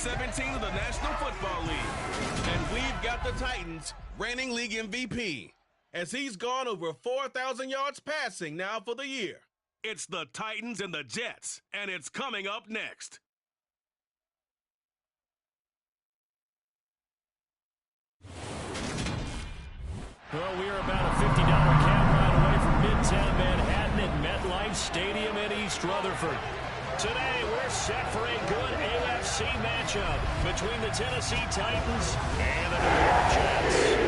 17 of the National Football League. And we've got the Titans reigning league MVP, as he's gone over 4,000 yards passing now for the year. It's the Titans and the Jets, and it's coming up next. Well, we are about a $50 cab ride away from Midtown Manhattan at MetLife Stadium in East Rutherford. Today, we're set for a good AFC matchup between the Tennessee Titans and the New York Jets.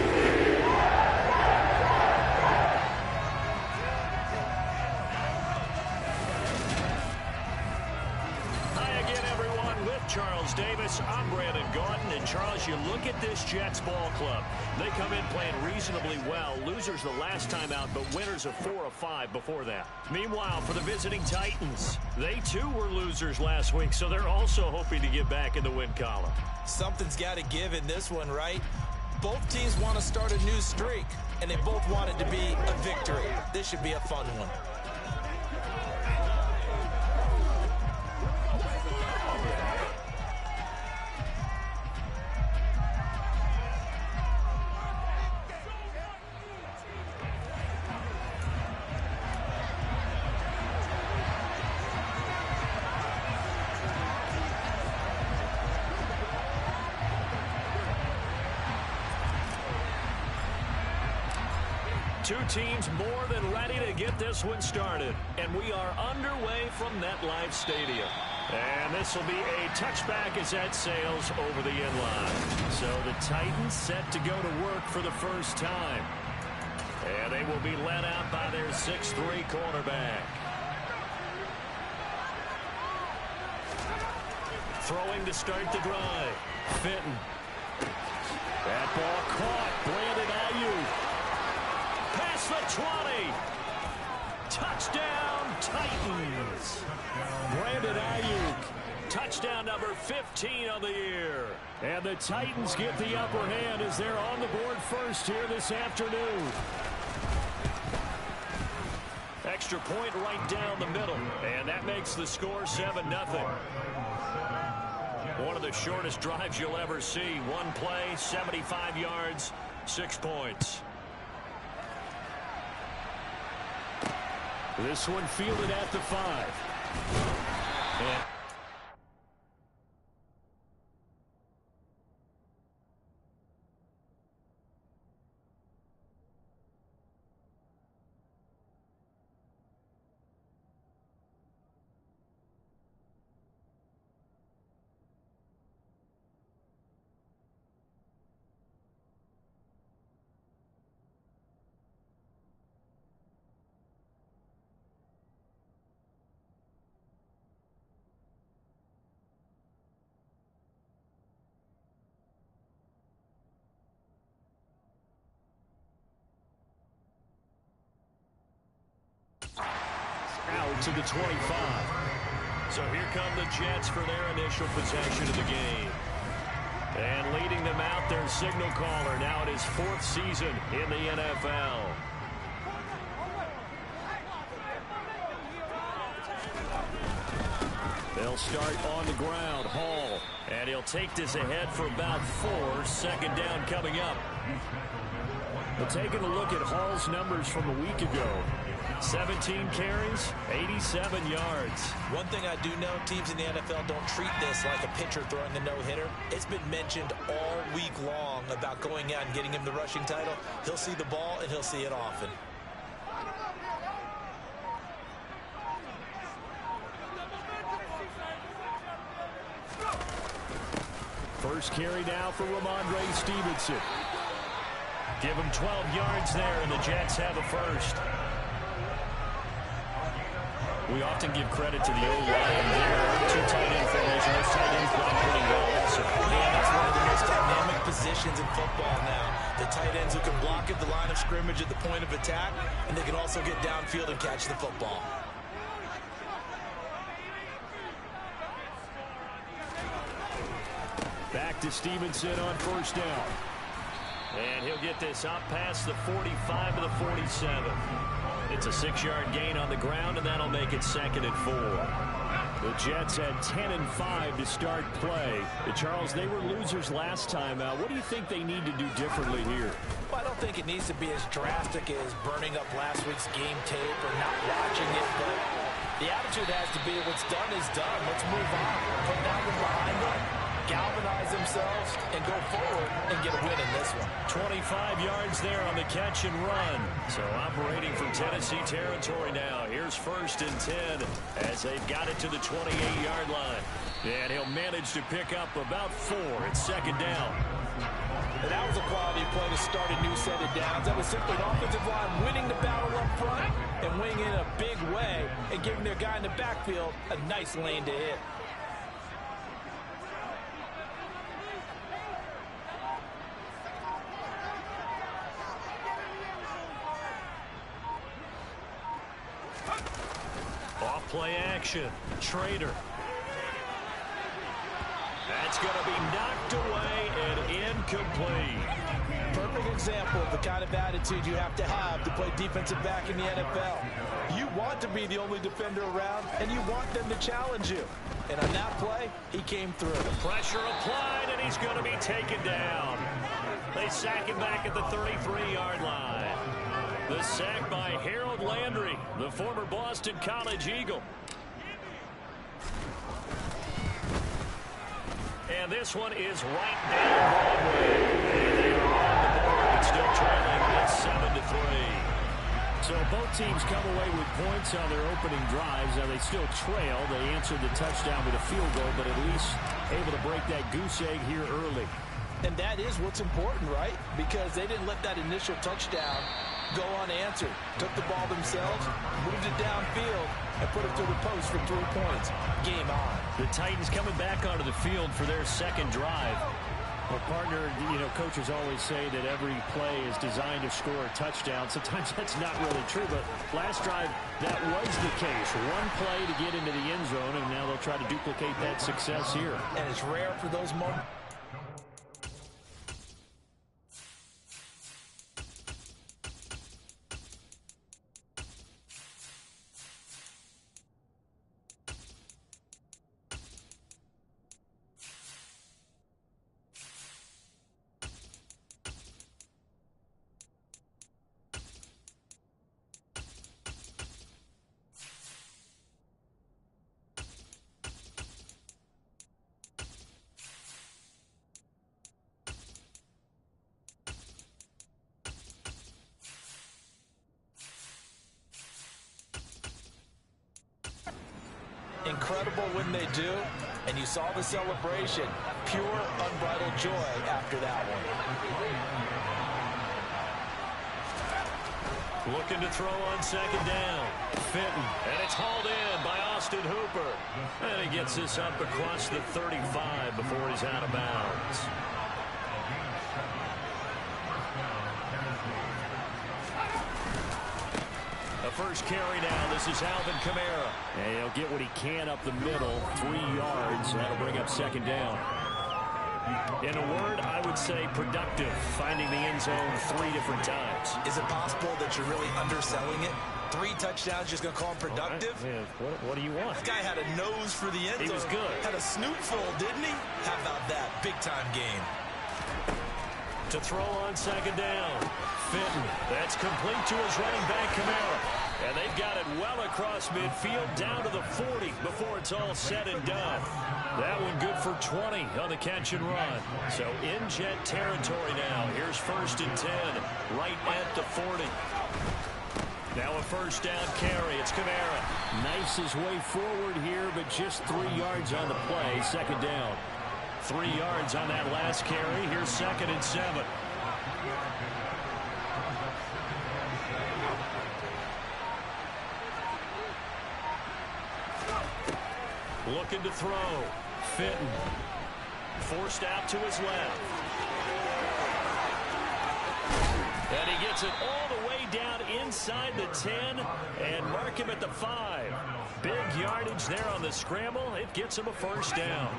Charles Davis, I'm Brandon Gaudin, and Charles, you look at this Jets ball club. They come in playing reasonably well. Losers the last time out, but winners of 4 of 5 before that. Meanwhile, for the visiting Titans, they too were losers last week, so they're also hoping to get back in the win column. Something's got to give in this one, right? Both teams want to start a new streak, and they both want it to be a victory. This should be a fun one. Two teams more than ready to get this one started. And we are underway from MetLife Stadium. And this will be a touchback as that sails over the inline. So the Titans set to go to work for the first time. And they will be led out by their 6'3" cornerback. Throwing to start the drive. Fitton. That ball caught. Brandon Ayuk. Past the 20. Touchdown, Titans. Brandon Ayuk. Touchdown number 15 on the year. And the Titans get the upper hand as they're on the board first here this afternoon. Extra point right down the middle. And that makes the score 7-0. One of the shortest drives you'll ever see. One play, 75 yards, 6 points. This one fielded at the 5. And out to the 25. So here come the Jets for their initial possession of the game. And leading them out, their signal caller, now in his 4th season in the NFL. They'll start on the ground. Hall. And he'll take this ahead for about 4. Second down coming up. But taking a look at Hall's numbers from a week ago. 17 carries, 87 yards. One thing I do know, teams in the NFL don't treat this like a pitcher throwing a no-hitter. It's been mentioned all week long about going out and getting him the rushing title. He'll see the ball, and he'll see it often. First carry now for Ramondre Stevenson. Give him 12 yards there, and the Jets have a first. We often give credit to the O-line there. 2 tight end formation. Those tight ends play pretty well also. Man, that's one of the most dynamic positions in football now. The tight ends who can block at the line of scrimmage at the point of attack, and they can also get downfield and catch the football. Back to Stevenson on first down. And he'll get this up past the 45 to the 47. It's a 6-yard gain on the ground, and that'll make it 2nd and 4. The Jets had 10-5 to start play. Charles, they were losers last time out. What do you think they need to do differently here? Well, I don't think it needs to be as drastic as burning up last week's game tape or not watching it, but the attitude has to be what's done is done. Let's move on. Put that one behind them, galvanize themselves, and go forward and get a win in this one. 25 yards there on the catch and run. So operating from Tennessee territory now. Here's 1st and 10 as they've got it to the 28-yard line. And he'll manage to pick up about 4. It's 2nd down. And that was a quality play to start a new set of downs. That was simply an offensive line winning the battle up front and winning in a big way and giving their guy in the backfield a nice lane to hit. Off play action. Trader. That's going to be knocked away and incomplete. Perfect example of the kind of attitude you have to play defensive back in the NFL. You want to be the only defender around, and you want them to challenge you. And on that play, he came through. Pressure applied, and he's going to be taken down. They sack him back at the 33-yard line. The sack by Harold Landry, the former Boston College Eagle. And this one is right down Broadway. And they are on the board, still trailing at 7-3. So both teams come away with points on their opening drives. Now they still trail. They answered the touchdown with a field goal, but at least able to break that goose egg here early. And that is what's important, right? Because they didn't let that initial touchdown go unanswered. Took the ball themselves, moved it downfield, and put it through the post for 3 points. Game on. The Titans coming back onto the field for their second drive. Well, partner, coaches always say that every play is designed to score a touchdown. Sometimes that's not really true, but last drive, that was the case. One play to get into the end zone, and now they'll try to duplicate that success here. And it's rare for those moments. Incredible when they do, and you saw the celebration. Pure, unbridled joy after that one. Looking to throw on 2nd down. Fenton, and it's hauled in by Austin Hooper. And he gets this up across the 35 before he's out of bounds. The first carry now. This is Alvin Kamara. And he'll get what he can up the middle. 3 yards. That'll bring up 2nd down. In a word, I would say productive. Finding the end zone 3 different times. Is it possible that you're really underselling it? 3 touchdowns, just going to call him productive? Right. What do you want? This guy had a nose for the end zone. He was good. Had a snoot full, didn't he? How about that? Big-time game. To throw on 2nd down. Fenton. That's complete to his running back, Kamara. And they've got it well across midfield down to the 40 before it's all said and done. That one good for 20 on the catch and run. So in Jet territory now. Here's 1st and 10 right at the 40. Now a 1st down carry. It's Kamara. Nice his way forward here, but just 3 yards on the play. 2nd down. 3 yards on that last carry. Here's 2nd and 7. Looking to throw. Fenton. Forced out to his left. And he gets it all the way down inside the 10 and mark him at the 5. Big yardage there on the scramble. It gets him a 1st down.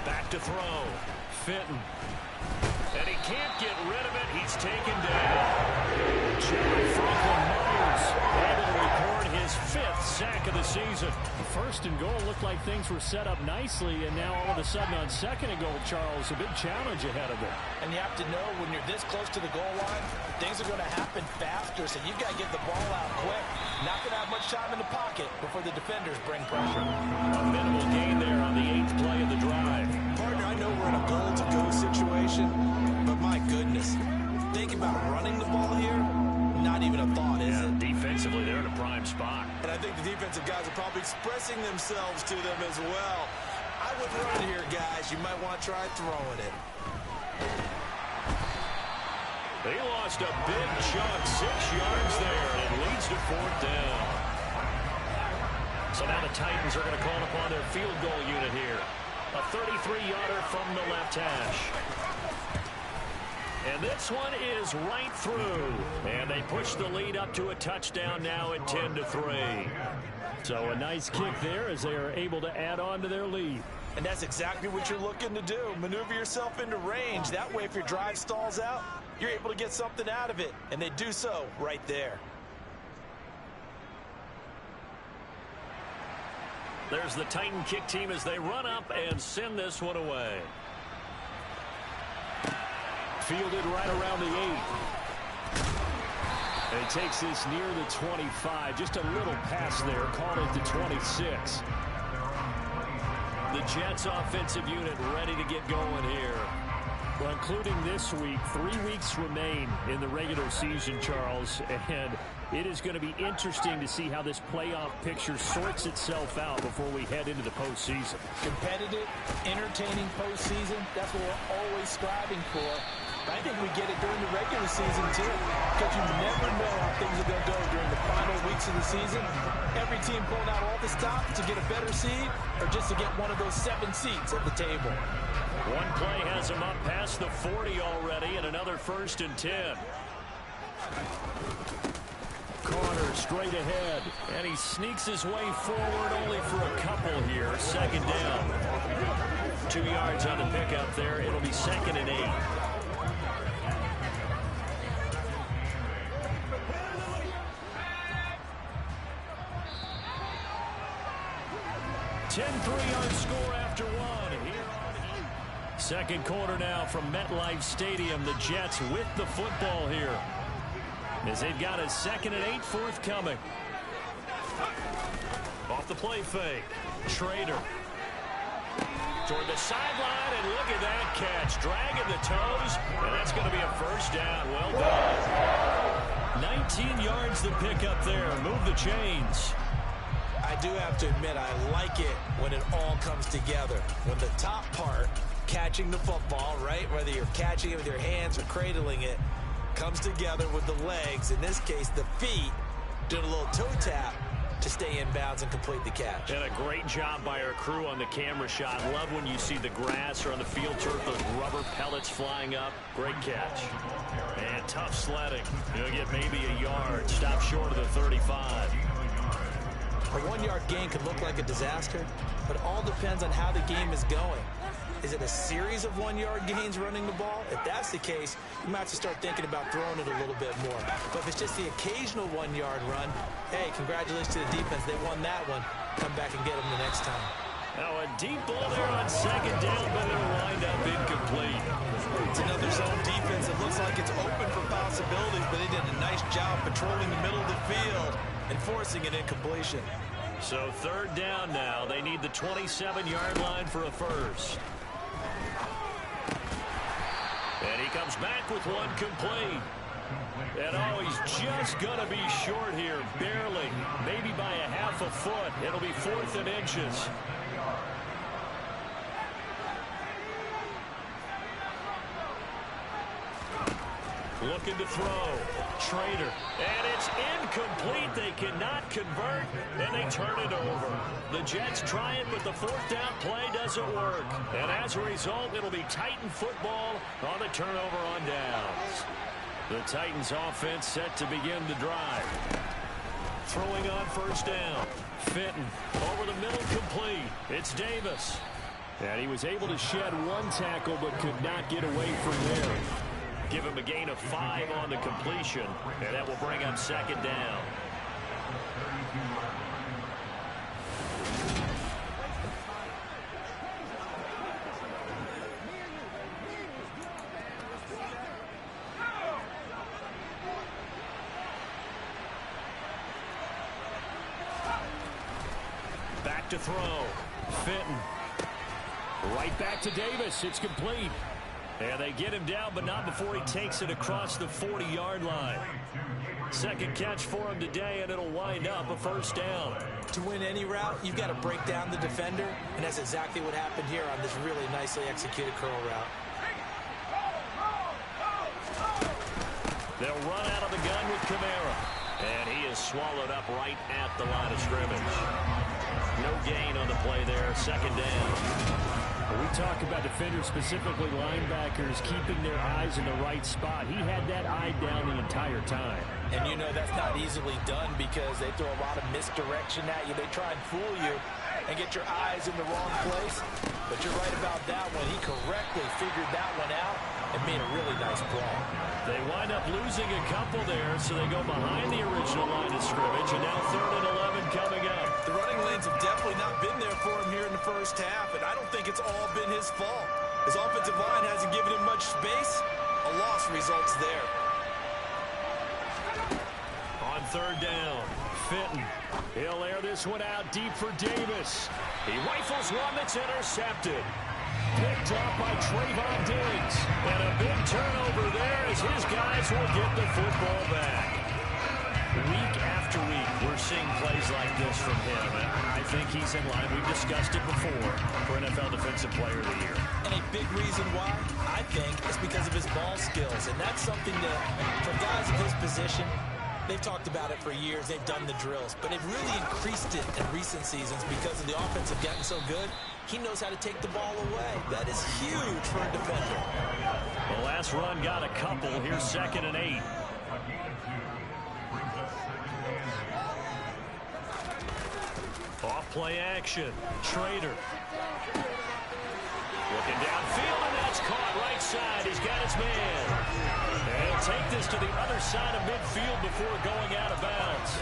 Back to throw. Fitton. And he can't get rid of it. He's taken down. Jerry Franklin Myers able to record his 5th sack of the season. First and goal looked like things were set up nicely, and now all of a sudden on second and goal, Charles, a big challenge ahead of it. And you have to know when you're this close to the goal line, things are going to happen faster, so you've got to get the ball out quick. Not going to have much time in the pocket before the defenders bring pressure. A minimal gain there on the 8th play of the drive. Partner, I know we're in a goal-to-go situation, but my goodness, think about running the ball here. Not even a thought, is it? Defensively, they're in a prime spot. And I think the defensive guys are probably expressing themselves to them as well. I would run here, guys. You might want to try throwing it. They lost a big chunk, 6 yards there, and it leads to 4th down. So now the Titans are going to call upon their field goal unit here. A 33-yarder from the left hash. And this one is right through. And they push the lead up to a touchdown now at 10-3. So a nice kick there as they are able to add on to their lead. And that's exactly what you're looking to do. Maneuver yourself into range. That way, if your drive stalls out, you're able to get something out of it. And they do so right there. There's the Titan kick team as they run up and send this one away. Fielded right around the 8. And he takes this near the 25. Just a little pass there. Called it the 26. The Jets offensive unit ready to get going here. Well, including this week, 3 weeks remain in the regular season, Charles. And it is going to be interesting to see how this playoff picture sorts itself out before we head into the postseason. Competitive, entertaining postseason, that's what we're always striving for. I think we get it during the regular season, too, because you never know how things are going to go during the final weeks of the season. Every team pulling out all the stops to get a better seed or just to get one of those 7 seats at the table. One play has him up past the 40 already, and another 1st and 10. Corner straight ahead. And he sneaks his way forward only for a couple here. 2nd down. 2 yards on the pickup there. It'll be 2nd and 8. 10-3 on score after 1. Second quarter now from MetLife Stadium. The Jets with the football here as they've got a 2nd and 8 forthcoming. Off the play fake. Trader toward the sideline, and look at that catch. Dragging the toes, and that's going to be a 1st down. Well done. 19 yards the pick up there. Move the chains. I do have to admit, I like it when it all comes together. When the top part, catching the football, right, whether you're catching it with your hands or cradling it, comes together with the legs, in this case the feet, doing a little toe tap to stay in bounds and complete the catch. And a great job by our crew on the camera shot. Love when you see the grass or on the field turf, those rubber pellets flying up. Great catch. And tough sledding. You'll get maybe a yard. Stop short of the 35. A 1-yard gain could look like a disaster, but it all depends on how the game is going. Is it a series of 1-yard gains running the ball? If that's the case, you might have to start thinking about throwing it a little bit more. But if it's just the occasional 1-yard run, hey, congratulations to the defense. They won that one. Come back and get them the next time. Now a deep ball there on 2nd down, but they're lined up incomplete. It's another zone defense. It looks like it's open for possibilities, but they did a nice job patrolling the middle of the field and forcing an incompletion. So 3rd down now. They need the 27-yard line for a 1st. And he comes back with one complete. And oh, he's just going to be short here, barely, maybe by a half a foot. It'll be 4th and inches. Looking to throw. Trader. And it's incomplete. They cannot convert, and they turn it over. The Jets try it, but the 4th down play doesn't work. And as a result, it'll be Titan football on the turnover on downs. The Titans offense set to begin the drive. Throwing on 1st down. Fitton over the middle, complete. It's Davis. And he was able to shed one tackle but could not get away from there. Give him a gain of 5 on the completion, and that will bring up second down. Back to throw. Fenton. Right back to Davis. It's complete. And they get him down, but not before he takes it across the 40-yard line. Second catch for him today, and it'll wind up a first down. To win any route, you've got to break down the defender, and that's exactly what happened here on this really nicely executed curl route. They'll run out of the gun with Kamara. And he is swallowed up right at the line of scrimmage. No gain on the play there. Second down. We talk about defenders, specifically linebackers, keeping their eyes in the right spot. He had that eye down the entire time. And you know that's not easily done because they throw a lot of misdirection at you. They try and fool you and get your eyes in the wrong place. But you're right about that one. He correctly figured that one out and made a really nice play. They wind up losing a couple there, so they go behind the original line of scrimmage, and now 3rd and 11 coming up. The running lanes have definitely not been there for him here in the first half, and I don't think it's all been his fault. His offensive line hasn't given him much space. A loss results there. On 3rd down, Fenton. He'll air this one out deep for Davis. He rifles one that's intercepted. Picked up by Trayvon Diggs. And a big turnover there as his guys will get the football back. Week after week, we're seeing plays like this from him. And I think he's in line. We've discussed it before for NFL Defensive Player of the Year. And a big reason why, I think, is because of his ball skills. And that's something that, for guys of his position, they've talked about it for years. They've done the drills. But they've really increased it in recent seasons because of the offense have gotten so good. He knows how to take the ball away. That is huge for a defender. The last run got a couple. Here's 2nd and 8. Off play action. Schrader. Looking downfield, and that's caught right side. He's got his man. And he'll take this to the other side of midfield before going out of bounds.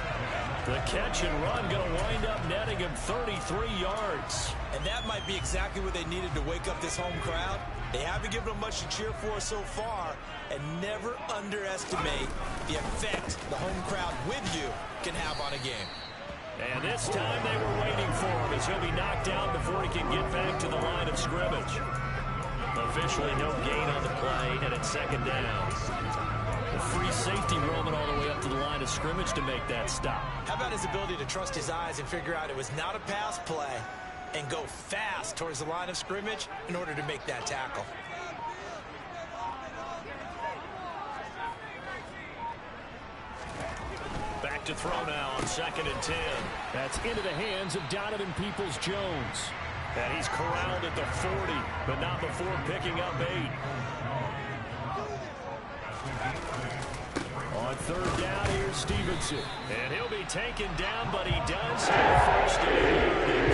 The catch and run going to wind up netting him 33 yards. And that might be exactly what they needed to wake up this home crowd. They haven't given them much to cheer for so far. And never underestimate the effect the home crowd with you can have on a game. And this time they were waiting for him as he'll be knocked down before he can get back to the line of scrimmage. Officially no gain on the play, and it's 2nd down. The free safety roaming all the way up to the line of scrimmage to make that stop. How about his ability to trust his eyes and figure out it was not a pass play and go fast towards the line of scrimmage in order to make that tackle? Back to throw now on 2nd and 10. That's into the hands of Donovan Peoples-Jones. And he's corralled at the 40, but not before picking up 8. On 3rd down, here's Stevenson. And he'll be taken down, but he does have a first down.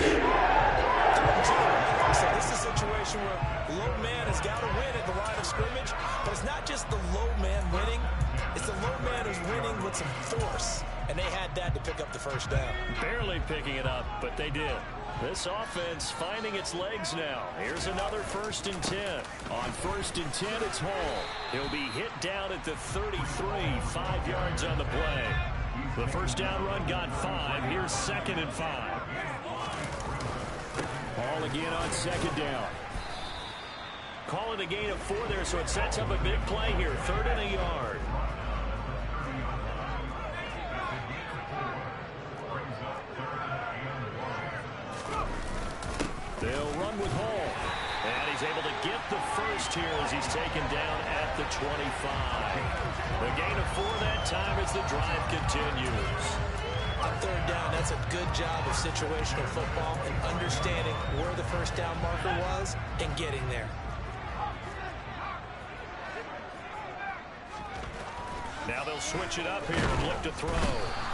So this is a situation where low man has got to win at the line of scrimmage, but it's not just the low man winning. It's the low man who's winning with some force, and they had that to pick up the first down. Barely picking it up, but they did. This offense finding its legs now. Here's another 1st and 10. On 1st and 10, it's Hall. He'll be hit down at the 33, 5 yards on the play. The first down run got 5. Here's 2nd and 5. Hall again on 2nd down. Call it a gain of 4 there, so it sets up a big play here. 3rd and a yard. They'll run with Hall. And he's able to get the first here as he's taken down at the 25. The gain of 4 that time as the drive continues. On 3rd down, that's a good job of situational football and understanding where the first down marker was and getting there. Now they'll switch it up here and look to throw.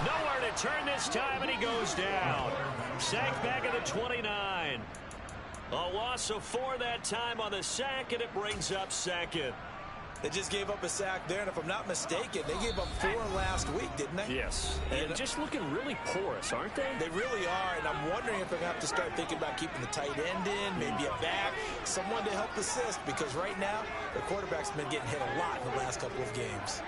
Nowhere to turn this time, and he goes down. Sacked back at the 29. A loss of 4 that time on the sack, and it brings up second. They just gave up a sack there, and if I'm not mistaken, they gave up 4 last week, didn't they? Yes, and just looking really porous, aren't they? They really are, and I'm wondering if they're going to have to start thinking about keeping the tight end in, maybe a back, someone to help assist, because right now, the quarterback's been getting hit a lot in the last couple of games.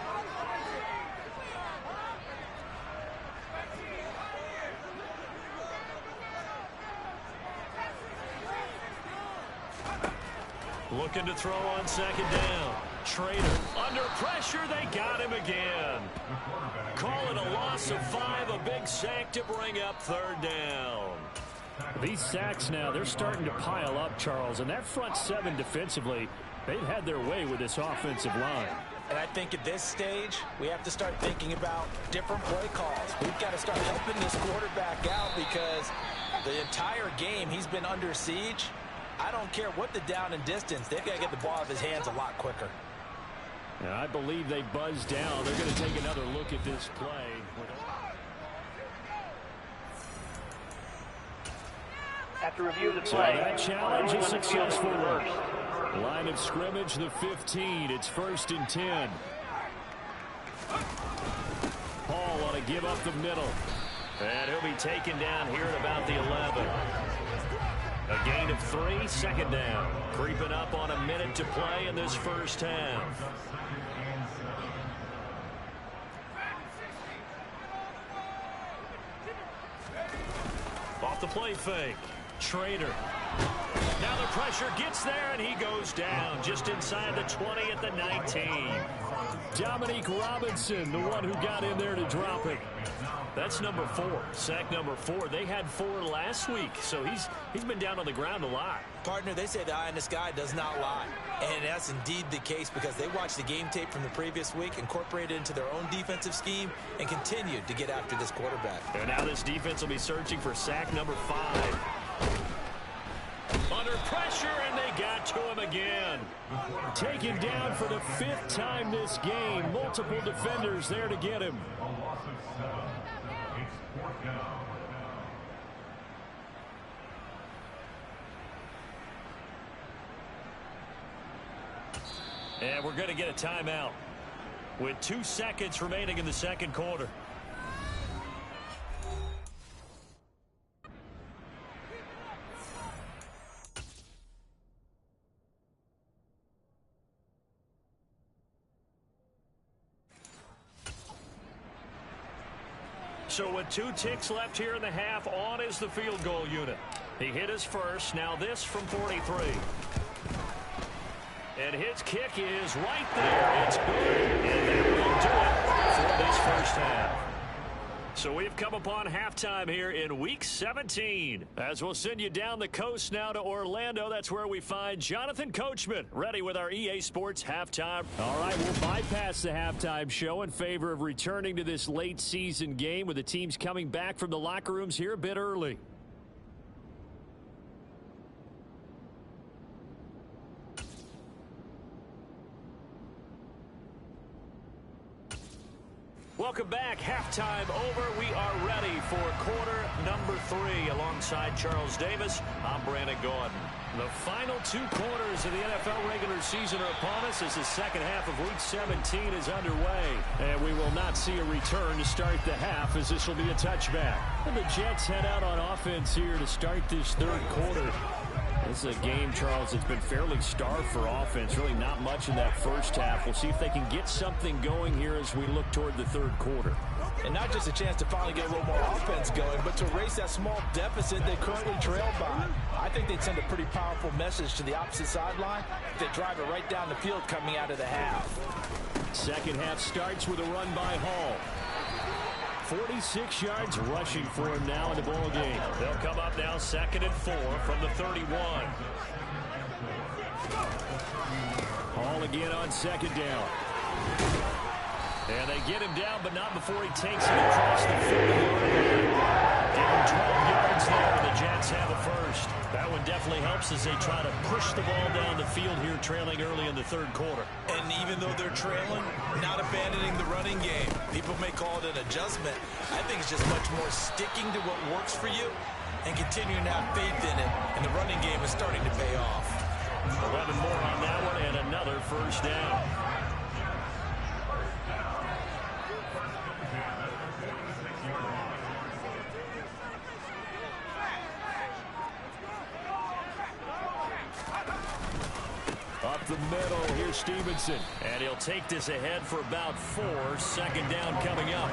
Looking to throw on second down. Trader under pressure. They got him again. Call it a loss of 5. A big sack to bring up third down. These sacks now, they're starting to pile up, Charles. And that front 7 defensively, they've had their way with this offensive line. And I think at this stage, we have to start thinking about different play calls. We've got to start helping this quarterback out because the entire game he's been under siege. I don't care what the down and distance. They've got to get the ball out of his hands a lot quicker. And I believe they buzzed down. They're going to take another look at this play. After review of the So play, that challenge is successful. Line of scrimmage, the 15. It's 1st and 10. Paul want to give up the middle. And he'll be taken down here at about the 11. A gain of 3, second down. Creeping up on a minute to play in this first half. Off the play fake. Trader. Now the pressure gets there, and he goes down just inside the 20 at the 19. Dominique Robinson, the one who got in there to drop it. That's number 4, sack number 4. They had 4 last week, so he's been down on the ground a lot. Partner, they say the eye in the sky does not lie. And that's indeed the case because they watched the game tape from the previous week, incorporated it into their own defensive scheme, and continued to get after this quarterback. And now this defense will be searching for sack number 5. Under pressure, and they got to him again. Taken down for the 5th time this game. Multiple defenders there to get him. And we're going to get a timeout with 2 seconds remaining in the second quarter. So with 2 ticks left here in the half, on is the field goal unit. He hit his first, now this from 43. And his kick is right there. It's good. And that will do it for this first half. So we've come upon halftime here in Week 17. As we'll send you down the coast now to Orlando. That's where we find Jonathan Coachman ready with our EA Sports halftime. All right, we'll bypass the halftime show in favor of returning to this late season game with the teams coming back from the locker rooms here a bit early. Welcome back. Halftime over. We are ready for quarter number 3. Alongside Charles Davis, I'm Brandon Gordon. The final 2 quarters of the NFL regular season are upon us as the second half of Week 17 is underway. And we will not see a return to start the half as this will be a touchback. And the Jets head out on offense here to start this third quarter. This is a game, Charles, that's been fairly starved for offense. Really not much in that first half. We'll see if they can get something going here as we look toward the third quarter. And not just a chance to finally get a little more offense going, but to erase that small deficit they currently trail by. I think they'd send a pretty powerful message to the opposite sideline if they drive it right down the field coming out of the half. Second half starts with a run by Hall. 46 yards rushing for him now in the ball game. They'll come up now 2nd and 4 from the 31. Hall again on second down. And they get him down, but not before he takes it across the 40-yard line. Give him 12 yards there, and the Jets have a first. That one definitely helps as they try to push the ball down the field here, trailing early in the third quarter. And even though they're trailing, not abandoning the running game. People may call it an adjustment. I think it's just much more sticking to what works for you and continuing to have faith in it, and the running game is starting to pay off. 11 more on that one, and another first down. Up the middle, here's Stevenson. And he'll take this ahead for about 4. Second down coming up.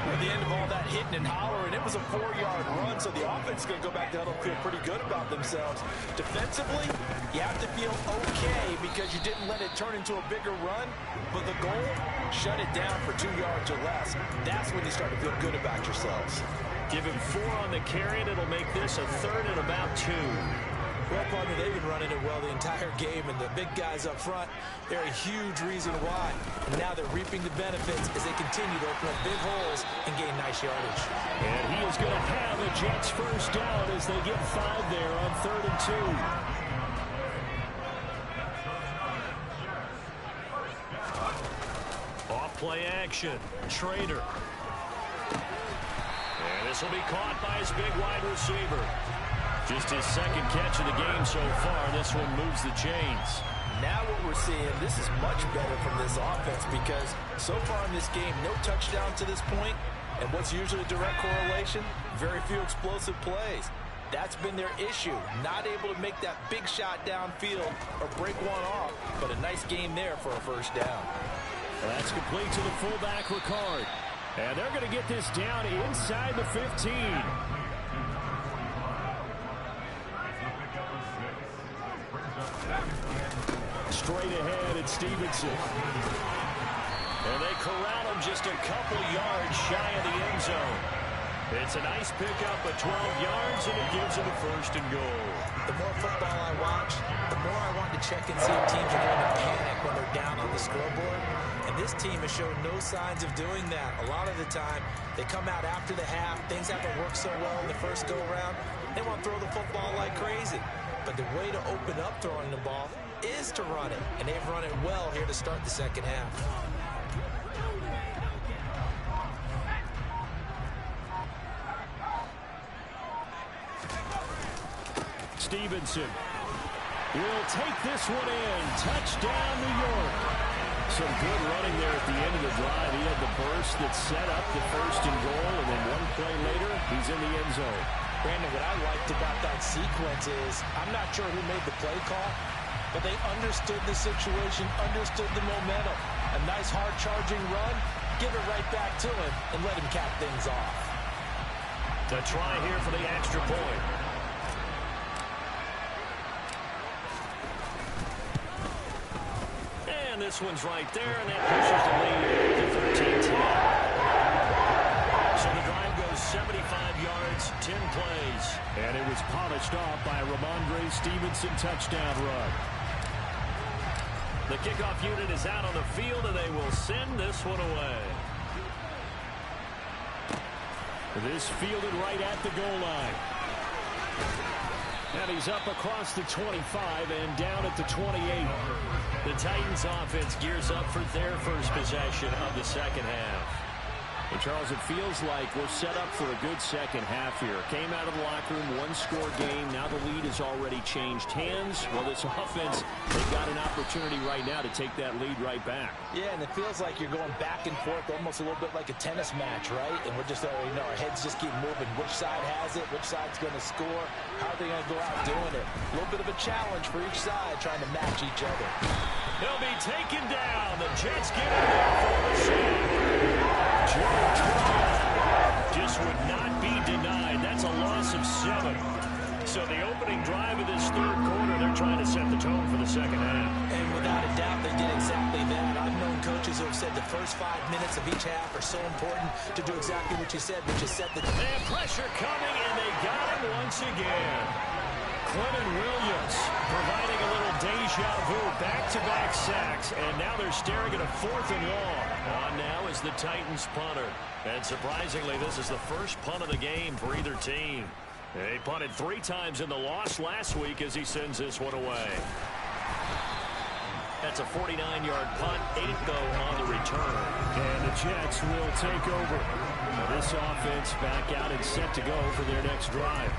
At the end of all that hitting and hollering, it was a 4-yard run, so the offense is going to go back to huddle, feel pretty good about themselves. Defensively, you have to feel okay because you didn't let it turn into a bigger run, but the goal, shut it down for 2 yards or less. That's when you start to feel good about yourselves. Give him 4 on the carry, and it'll make this a 3rd and about 2. Well, partner, they've been running it well the entire game, and the big guys up front, they're a huge reason why. And now they're reaping the benefits as they continue to open up big holes and gain nice yardage. And he is going to have a Jets first down as they get 5 there on 3rd and 2. Off play action. Trader. And this will be caught by his big wide receiver. Just his second catch of the game so far. This one moves the chains. Now what we're seeing, this is much better from this offense because so far in this game, no touchdown to this point. And what's usually a direct correlation? Very few explosive plays. That's been their issue. Not able to make that big shot downfield or break one off. But a nice game there for a first down. That's complete to the fullback, Ricard. And they're going to get this down inside the 15. Straight ahead, it's Stevenson. And they corral him just a couple yards shy of the end zone. It's a nice pickup of 12 yards, and it gives them a 1st and goal. The more football I watch, the more I want to check and see if teams are going to panic when they're down on the scoreboard. And this team has shown no signs of doing that. A lot of the time, they come out after the half. Things haven't worked so well in the first go-around. They want to throw the football like crazy. But the way to open up throwing the ball is to run it. And they've run it well here to start the second half. Stevenson will take this one in. Touchdown, New York. Some good running there at the end of the drive. He had the burst that set up the 1st and goal, and then one play later, he's in the end zone. Brandon, what I liked about that sequence is, I'm not sure who made the play call, but they understood the situation, understood the momentum. A nice hard-charging run, give it right back to him, and let him cap things off. To try here for the extra point. And this one's right there, and that pushes the lead to 13-10. So the drive goes 75 yards, 10 plays. And it was polished off by a Ramondre Stevenson touchdown run. The kickoff unit is out on the field, and they will send this one away. This fielded right at the goal line. And he's up across the 25 and down at the 28. The Titans offense gears up for their first possession of the second half. And Charles, it feels like we're set up for a good second half here. Came out of the locker room, one-score game. Now the lead has already changed hands. Well, this offense, they've got an opportunity right now to take that lead right back. Yeah, and it feels like you're going back and forth almost a little bit like a tennis match, right? And we're just already know our heads just keep moving. Which side has it? Which side's going to score? How are they going to go out doing it? A little bit of a challenge for each side trying to match each other. They'll be taken down. The Jets get it there for the save. Just would not be denied. That's a loss of 7. So the opening drive of this third quarter, they're trying to set the tone for the second half. And without a doubt, they did exactly that. I've known coaches who have said the first 5 minutes of each half are so important to do exactly what you said, which is set the... And pressure coming, and they got him once again. Clement Williams providing a little deja vu, back-to-back sacks, and now they're staring at a 4th and long. On now is the Titans punter. And surprisingly, this is the first punt of the game for either team. They punted 3 times in the loss last week as he sends this one away. That's a 49-yard punt, 8 though on the return. And the Jets will take over. This offense back out and set to go for their next drive.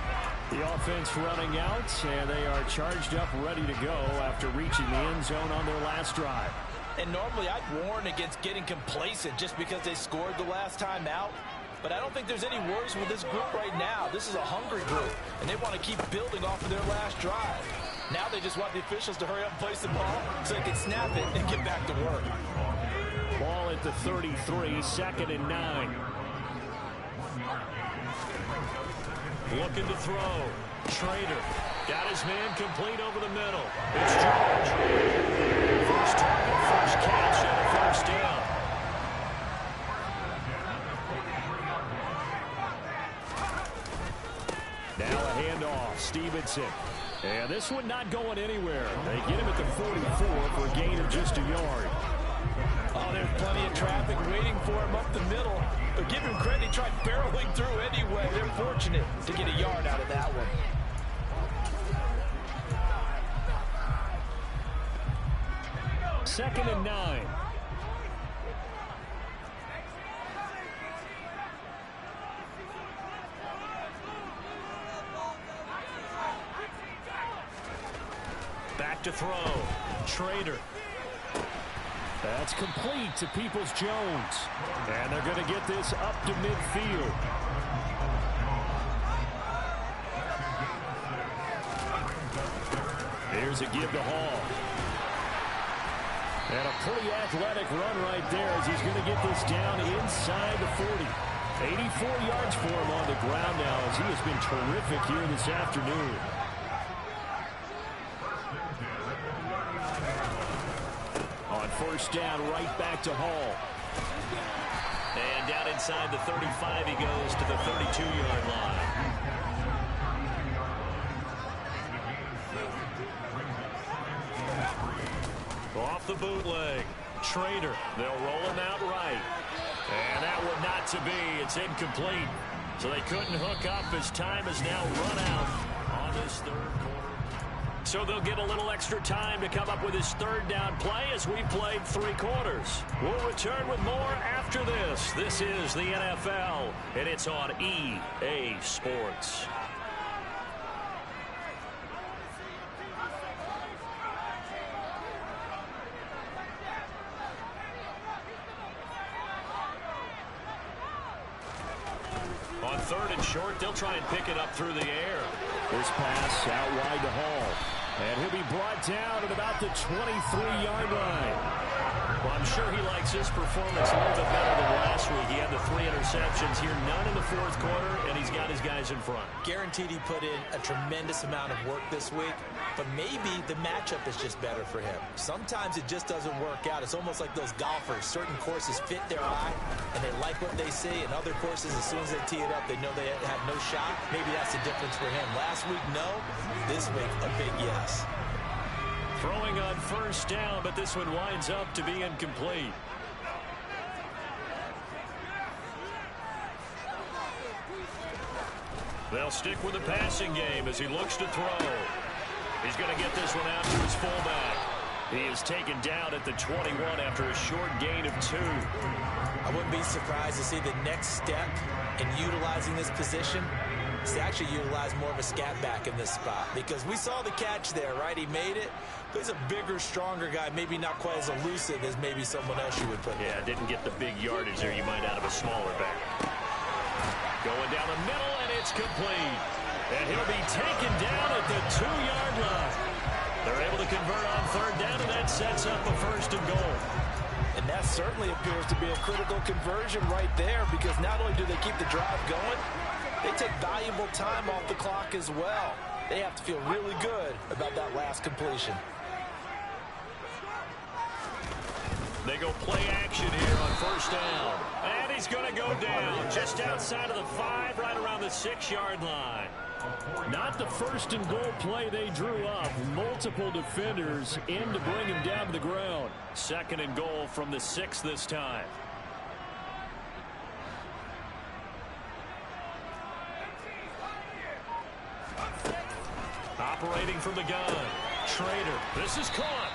The offense running out, and they are charged up, ready to go after reaching the end zone on their last drive. And normally I'd warn against getting complacent just because they scored the last time out. But I don't think there's any worries with this group right now. This is a hungry group, and they want to keep building off of their last drive. Now they just want the officials to hurry up and place the ball so they can snap it and get back to work. Ball at the 33, 2nd and 9. Looking to throw. Trader got his man complete over the middle. It's George. First target, first catch, and a first down. Now a handoff. Stevenson. And this one not going anywhere. They get him at the 44 for a gain of just a yard. Oh, there's plenty of traffic waiting for him up the middle. But give him credit, he tried barreling through anyway. They're fortunate to get a yard out of that one. Second and 9. Back to throw. Trader. That's complete to Peoples-Jones. And they're going to get this up to midfield. Here's a give to Hall. And a pretty athletic run right there as he's going to get this down inside the 40. 84 yards for him on the ground now as he has been terrific here this afternoon. On first down, right back to Hall. And down inside the 35, he goes to the 32-yard line. Off the bootleg. Trader. They'll roll him out right. And that one not to be. It's incomplete. So they couldn't hook up as time has now run out on this third quarter. So they'll get a little extra time to come up with his third down play as we've played 3 quarters. We'll return with more after this. This is the NFL, and it's on EA Sports. On third and short, they'll try and pick it up through the air. This pass out wide to Hall. And he'll be brought down at about the 23-yard line. Well, I'm sure he likes his performance a little bit better than last week. He had the 3 interceptions here, none in the fourth quarter, and he's got his guys in front. Guaranteed he put in a tremendous amount of work this week, but maybe the matchup is just better for him. Sometimes it just doesn't work out. It's almost like those golfers. Certain courses fit their eye, and they like what they see, and other courses, as soon as they tee it up, they know they have no shot. Maybe that's the difference for him. Last week, no. This week, a big yes. Throwing on first down, but this one winds up to be incomplete. They'll stick with the passing game as he looks to throw. He's going to get this one out to his fullback. He is taken down at the 21 after a short gain of 2. I wouldn't be surprised to see the next step in utilizing this position is to actually utilize more of a scat back in this spot, because we saw the catch there, right? He made it. But he's a bigger, stronger guy, maybe not quite as elusive as maybe someone else you would put there. Yeah, didn't get the big yardage there you might out of a smaller back. Going down the middle, and it's complete. And he'll be taken down at the 2-yard line. They're able to convert on third down, and that sets up a first and goal. And that certainly appears to be a critical conversion right there, because not only do they keep the drive going, they take valuable time off the clock as well. They have to feel really good about that last completion. They go play action here on first down. And he's going to go down just outside of the 5, right around the 6-yard line. Not the first and goal play they drew up. Multiple defenders in to bring him down to the ground. Second and goal from the 6 this time. Operating from the gun. Trader. This is caught.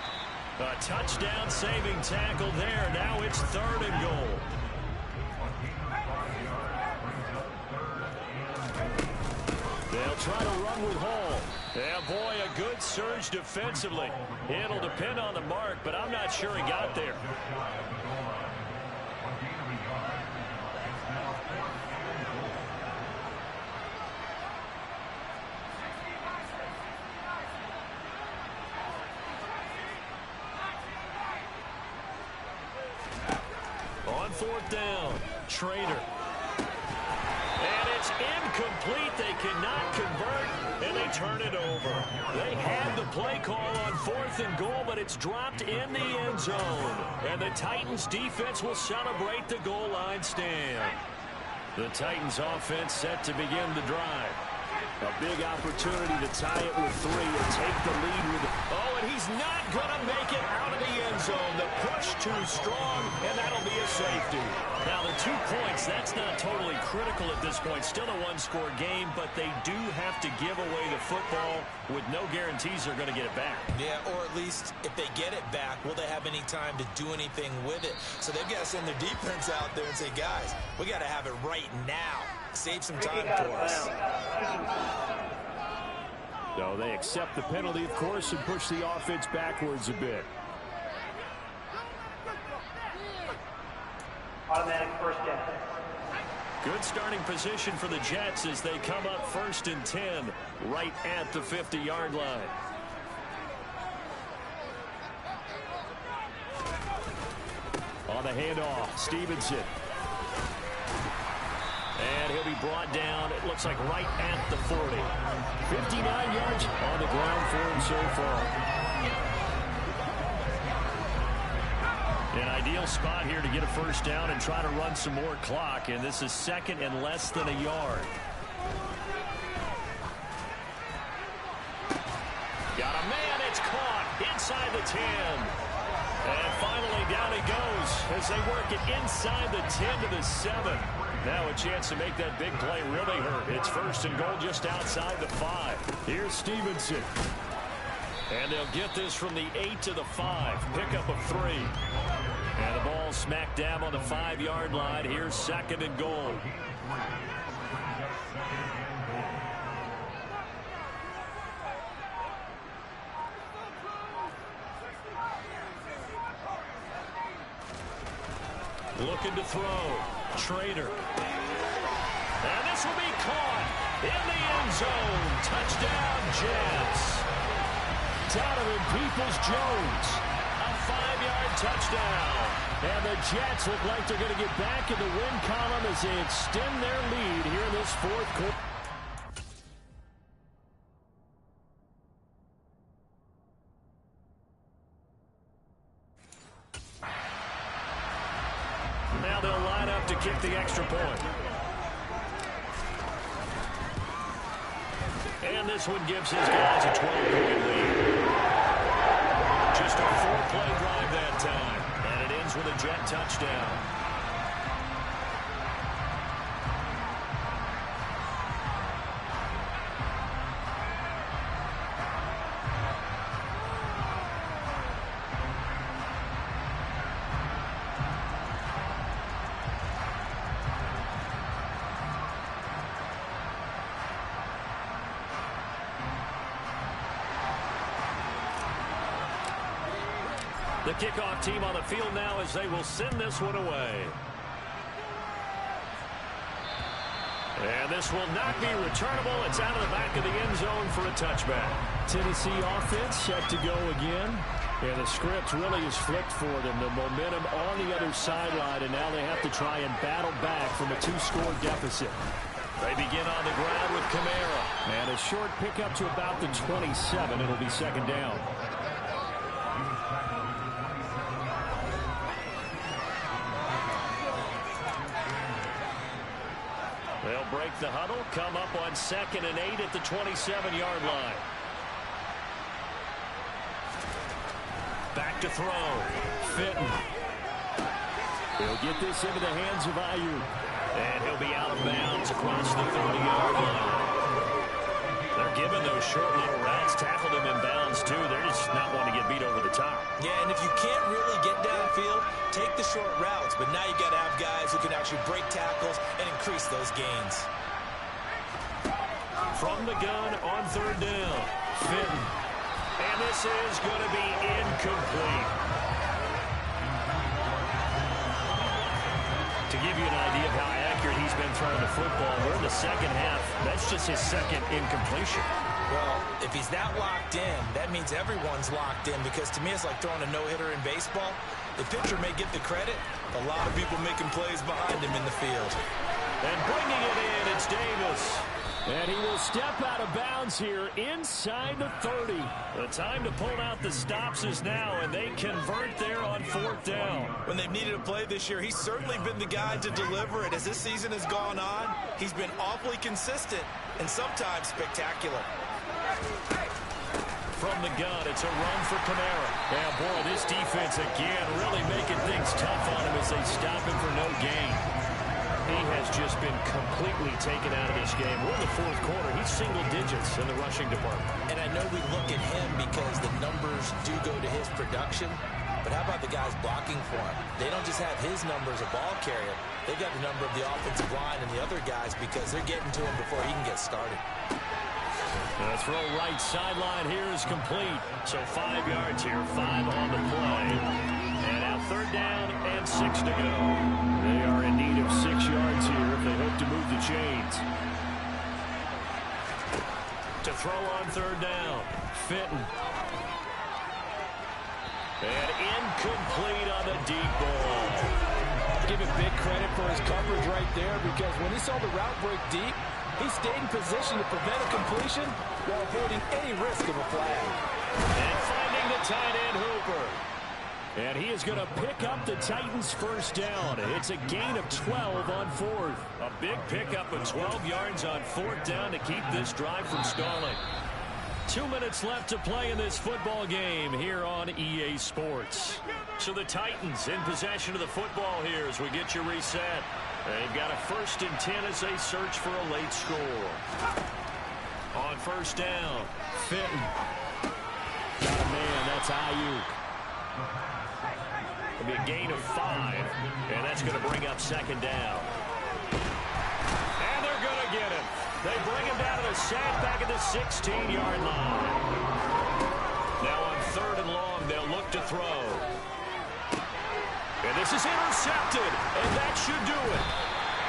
A touchdown saving tackle there. Now it's third and goal. try to run with Hall. Yeah, boy, a good surge defensively. It'll depend on the mark, but I'm not sure he got there. On fourth down, Trader. And it's incomplete. They cannot convert, and they turn it over. They had the play call on 4th and goal, but it's dropped in the end zone. And the Titans defense will celebrate the goal line stand. The Titans offense set to begin the drive. A big opportunity to tie it with 3 and take the lead with it. Oh, and he's not going to make it out of the end zone. The push too strong, and that'll be a safety. Now, the 2 points, that's not totally critical at this point. Still a one-score game, but they do have to give away the football with no guarantees they're going to get it back. Yeah, or at least if they get it back, will they have any time to do anything with it? So they've got to send their defense out there and say, guys, we got to have it right now. Save some time for us. So they accept the penalty, of course, and push the offense backwards a bit. Automatic first down. Good starting position for the Jets as they come up 1st and 10 right at the 50-yard line. On the handoff, Stevenson. And he'll be brought down, it looks like right at the 40. 59 yards on the ground for him so far. An ideal spot here to get a first down and try to run some more clock. And this is 2nd and less than a yard. Got a man, it's caught inside the 10. And finally down he goes as they work it inside the 10 to the 7. Now a chance to make that big play really hurt. It's 1st and goal just outside the 5. Here's Stevenson. And they'll get this from the 8 to the 5. Pickup of 3. And the ball smack dab on the 5-yard line. Here's 2nd and goal. Looking to throw. Trader. And this will be caught in the end zone. Touchdown, Jets. Donovan Peoples-Jones. A 5-yard touchdown. And the Jets look like they're going to get back in the win column as they extend their lead here in this 4th quarter. Now they'll line up to kick the extra point. And this one gives his guys a 12-point lead. Just a 4-play drive that time. And it ends with a Jet touchdown. The kickoff team on the field now as they will send this one away. And this will not be returnable. It's out of the back of the end zone for a touchback. Tennessee offense set to go again. And the script really is flipped for them. The momentum on the other sideline, and now they have to try and battle back from a 2-score deficit. They begin on the ground with Kamara. And a short pickup to about the 27. It'll be 2nd down. They'll break the huddle, come up on 2nd and 8 at the 27-yard line. Back to throw. Fitton. He'll get this into the hands of Ayuk. And he'll be out of bounds across the 30-yard line. They're giving those short little routes, tackled him in bounds too. They're just not wanting to get beat over the top. Yeah, and if you can't really get downfield, take the short routes. But now you got to have guys who can actually break tackles and increase those gains. From the gun on third down. Fitton. And this is going to be incomplete. To give you an idea of how accurate he's been throwing the football, we're in the second half. That's just his second incompletion. Well, if he's that locked in, that means everyone's locked in, because to me it's like throwing a no-hitter in baseball. The pitcher may get the credit, a lot of people making plays behind him in the field. And bringing it in, it's Davis. And he will step out of bounds here inside the 30. The time to pull out the stops is now, and they convert there on fourth down. When they've needed a play this year, he's certainly been the guy to deliver it. As this season has gone on, he's been awfully consistent and sometimes spectacular. From the gun, it's a run for Kamara. Yeah, boy, this defense again really making things tough on him as they stop him for no gain. He has just been completely taken out of this game. We're in the fourth quarter. He's single digits in the rushing department. And I know we look at him because the numbers do go to his production, but how about the guys blocking for him? They don't just have his numbers, a ball carrier. They've got the number of the offensive line and the other guys because they're getting to him before he can get started. The throw right sideline here is complete. So 5 yards here, 5 on the play. And now third down and 6 to go. They are in need of 6 yards here if they hope to move the chains. To throw on third down, Fitton. And incomplete on the deep ball. Give him big credit for his coverage right there, because when he saw the route break deep, he stayed in position to prevent a completion while avoiding any risk of a flag. And finding the tight end Hooper. And he is going to pick up the Titans' first down. It's a gain of 12 on fourth. A big pickup of 12 yards on fourth down to keep this drive from stalling. 2 minutes left to play in this football game here on EA Sports. So the Titans in possession of the football here as we get you reset. They've got a 1st and 10 as they search for a late score. On first down, Fitton. Got a man, that's Ayuk. It'll be a gain of 5, and that's going to bring up second down. And they're going to get him. They bring him down to the sack back at the 16-yard line. Now on third and long, they'll look to throw. And this is intercepted, and that should do it.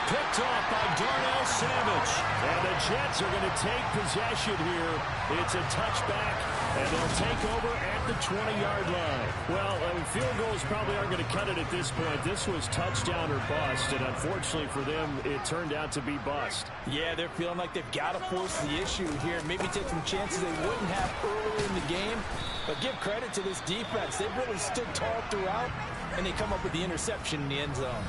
Picked off by Darnell Savage. And the Jets are going to take possession here. It's a touchback, and they'll take over at the 20-yard line. Well, field goals probably aren't going to cut it at this point. This was touchdown or bust, and unfortunately for them, it turned out to be bust. Yeah, they're feeling like they've got to force the issue here. Maybe take some chances they wouldn't have earlier in the game. But give credit to this defense. They've really stood tall throughout, and they come up with the interception in the end zone.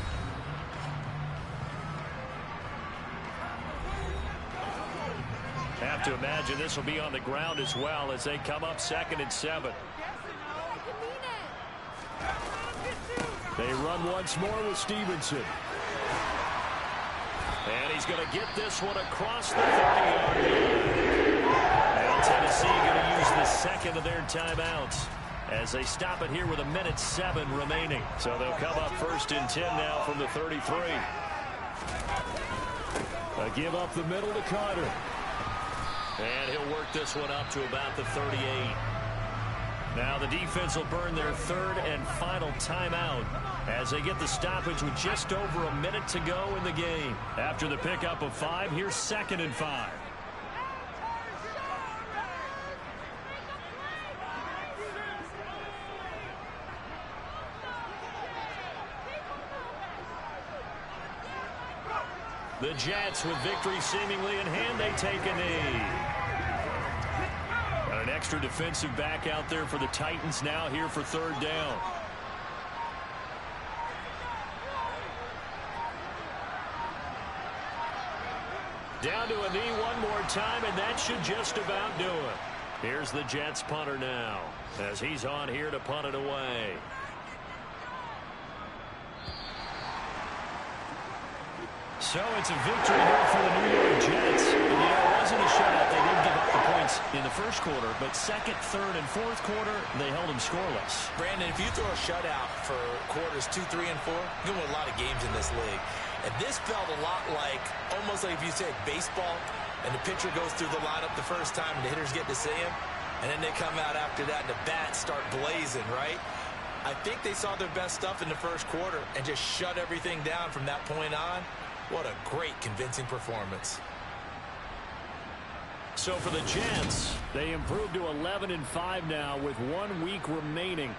Have to imagine this will be on the ground as well as they come up 2nd and 7. They run once more with Stevenson. And he's going to get this one across the 30-yard line. And Tennessee going to use the second of their timeouts as they stop it here with 1:07 remaining. So they'll come up 1st and 10 now from the 33. A give up the middle to Carter. And he'll work this one up to about the 38. Now the defense will burn their 3rd and final timeout as they get the stoppage with just over a minute to go in the game. After the pickup of 5, here's 2nd and 5. The Jets, with victory seemingly in hand, they take a knee. Got an extra defensive back out there for the Titans now here for 3rd down. Down to a knee one more time, and that should just about do it. Here's the Jets punter now as he's on here to punt it away. So it's a victory here for the New York Jets. And, it wasn't a shutout. They didn't give up the points in the first quarter, but 2nd, 3rd, and 4th quarter, they held them scoreless. Brandon, if you throw a shutout for quarters 2, 3, and 4, you're going to win a lot of games in this league. And this felt a lot like, almost like if you said baseball, and the pitcher goes through the lineup the first time, and the hitters get to see him, and then they come out after that, and the bats start blazing, right? I think they saw their best stuff in the first quarter and just shut everything down from that point on. What a great, convincing performance. So for the Jets, they improved to 11-5 now with 1 week remaining.